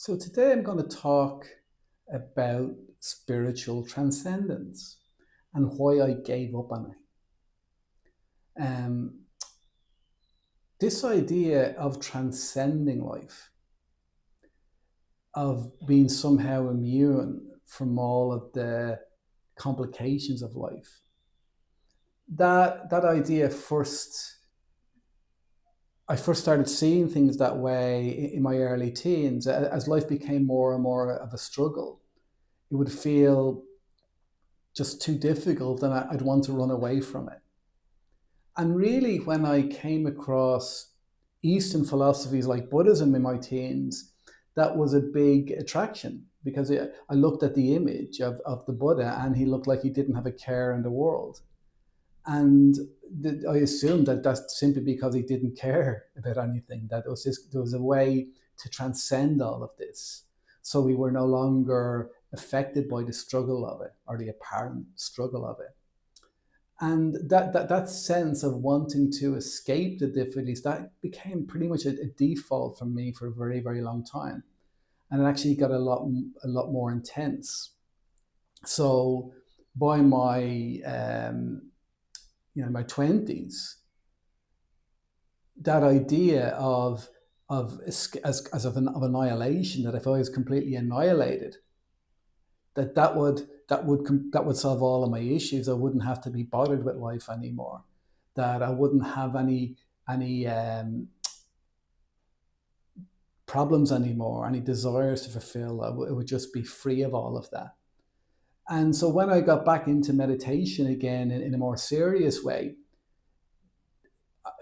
So today I'm going to talk about spiritual transcendence and why I gave up on it. This idea of transcending life, of being somehow immune from all of the complications of life, that idea I first started seeing things that way in my early teens. As life became more and more of a struggle, it would feel just too difficult and I'd want to run away from it. And really, when I came across Eastern philosophies like Buddhism in my teens, that was a big attraction because I looked at the image of the Buddha and he looked like he didn't have a care in the world. And I assumed that that's simply because he didn't care about anything, that there was a way to transcend all of this. So we were no longer affected by the struggle of it or the apparent struggle of it. And that sense of wanting to escape the difficulties, that became pretty much a default for me for a very, very long time. And it actually got a lot more intense. So by my 20s, that idea of of annihilation, that if I was completely annihilated, that would solve all of my issues. I wouldn't have to be bothered with life anymore. That I wouldn't have any problems anymore, any desires to fulfill. It would just be free of all of that. And so when I got back into meditation again in a more serious way,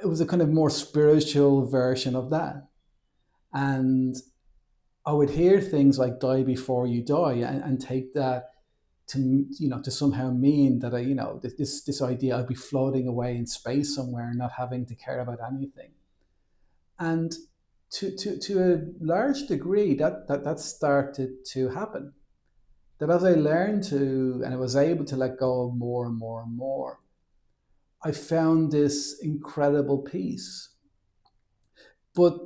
it was a kind of more spiritual version of that. And I would hear things like "die before you die" and take that to somehow mean that this idea I'd be floating away in space somewhere and not having to care about anything. And to a large degree, that started to happen. That as I learned to and I was able to let go of more and more and more, I found this incredible peace. But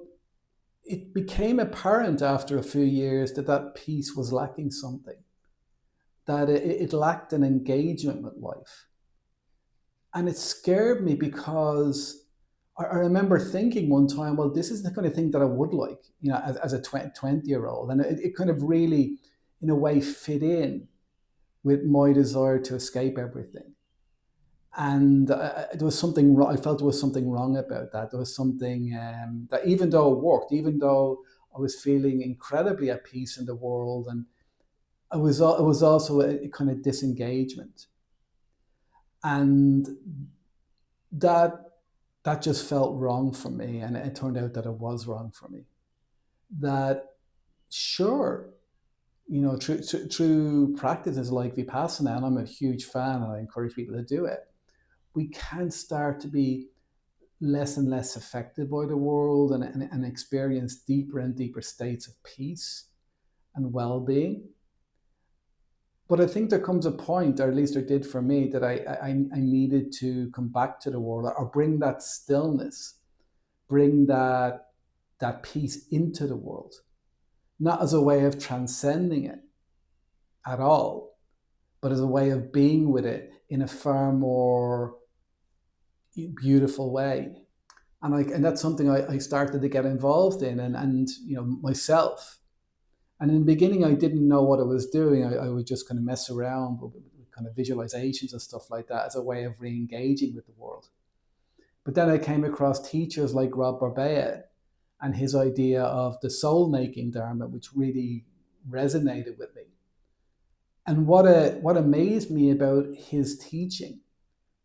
it became apparent after a few years that that peace was lacking something, that it lacked an engagement with life. And it scared me because I remember thinking one time, well, this is the kind of thing that I would like, as a 20-year-old. And it kind of really, in a way, fit in with my desire to escape everything. And there was something wrong. I felt there was something wrong about that. There was something that even though it worked, even though I was feeling incredibly at peace in the world, and it was also a kind of disengagement. And that that just felt wrong for me, and it turned out that it was wrong for me. That sure, through practices like vipassana, and I'm a huge fan, and I encourage people to do it. We can start to be less and less affected by the world and experience deeper and deeper states of peace and well-being. But I think there comes a point, or at least it did for me, that I needed to come back to the world or bring that stillness, bring that peace into the world, not as a way of transcending it at all, but as a way of being with it in a far more beautiful way. And that's something I started to get involved in, and myself. And in the beginning, I didn't know what I was doing. I would just kind of mess around with kind of visualizations and stuff like that as a way of re-engaging with the world. But then I came across teachers like Rob Barbea and his idea of the soul-making Dharma, which really resonated with me. And what amazed me about his teaching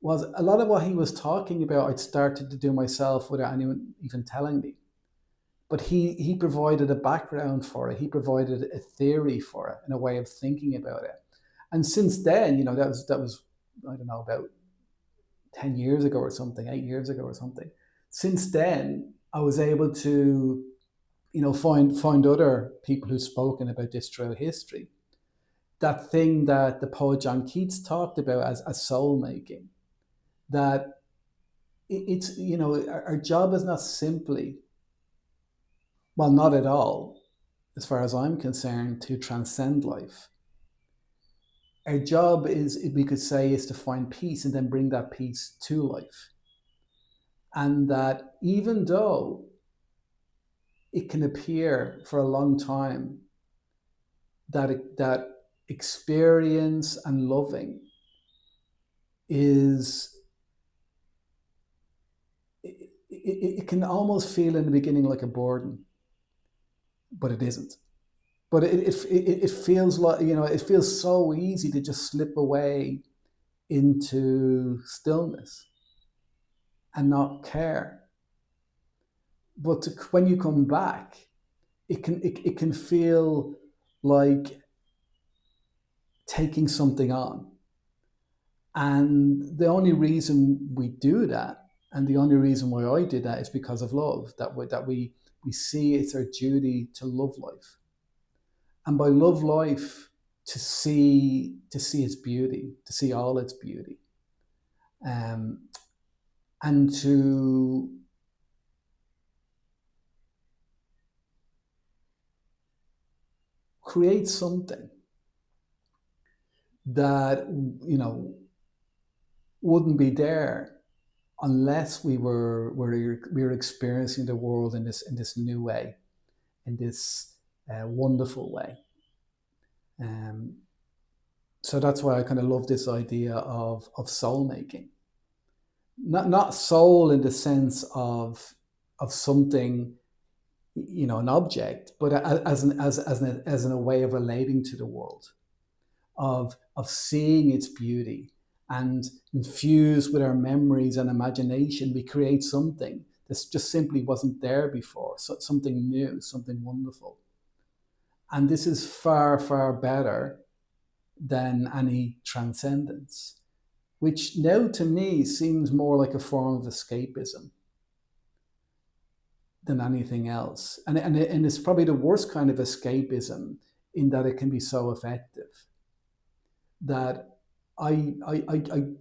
was a lot of what he was talking about I'd started to do myself without anyone even telling me. But he provided a background for it. He provided a theory for it and a way of thinking about it. And since then, that was I don't know, about 10 years ago or something, 8 years ago or something. Since then, I was able to, find other people who've spoken about this throughout history. That thing that the poet John Keats talked about as soul making, that it's, our job is not simply, well, not at all, as far as I'm concerned, to transcend life. Our job is, we could say, is to find peace and then bring that peace to life. And that even though it can appear for a long time that experience and loving is, it can almost feel in the beginning like a burden, but it isn't. But it feels like, it feels so easy to just slip away into stillness and not care. But when you come back, it can feel like taking something on. And the only reason we do that, and the only reason why I did that, is because of love. We see it's our duty to love life, and by love life, to see its beauty, to see all its beauty, um, and to create something that wouldn't be there unless we were experiencing the world in this new way, in this wonderful way. Um, so that's why I kind of love this idea of soul making. Not soul in the sense of something, an object, but as in a way of relating to the world, of seeing its beauty, and infused with our memories and imagination, we create something that just simply wasn't there before. So something new, something wonderful. And this is far, far better than any transcendence, which now to me seems more like a form of escapism than anything else. And it's probably the worst kind of escapism, in that it can be so effective that I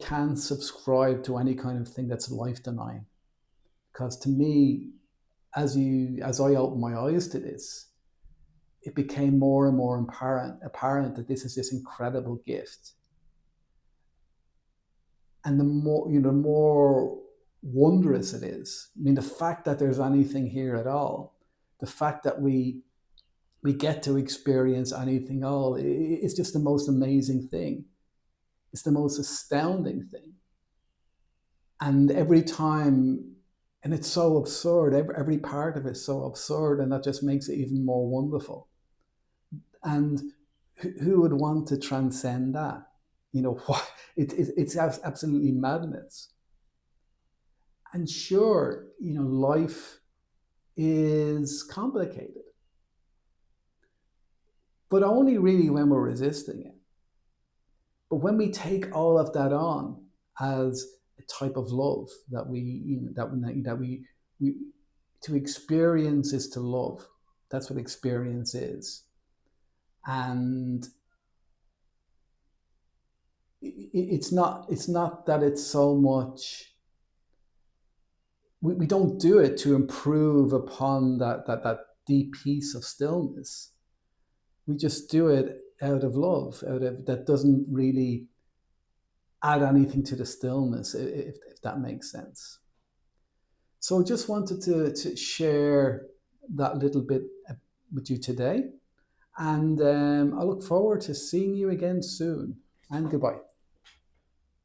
can't subscribe to any kind of thing that's life denying. Because to me, as I opened my eyes to this, it became more and more apparent that this is this incredible gift. And the more wondrous it is. I mean, the fact that there's anything here at all, the fact that we get to experience anything at all, it's just the most amazing thing. It's the most astounding thing. And every time, and it's so absurd, every part of it's so absurd, and that just makes it even more wonderful. And who would want to transcend that? What? It's absolutely madness. And sure, life is complicated, but only really when we're resisting it. But when we take all of that on as a type of love, that we to experience is to love. That's what experience is. And it's not that it's so much, we don't do it to improve upon that deep peace of stillness. We just do it out of love, out of that doesn't really add anything to the stillness, if that makes sense. So just wanted to share that little bit with you today. And I look forward to seeing you again soon. And goodbye.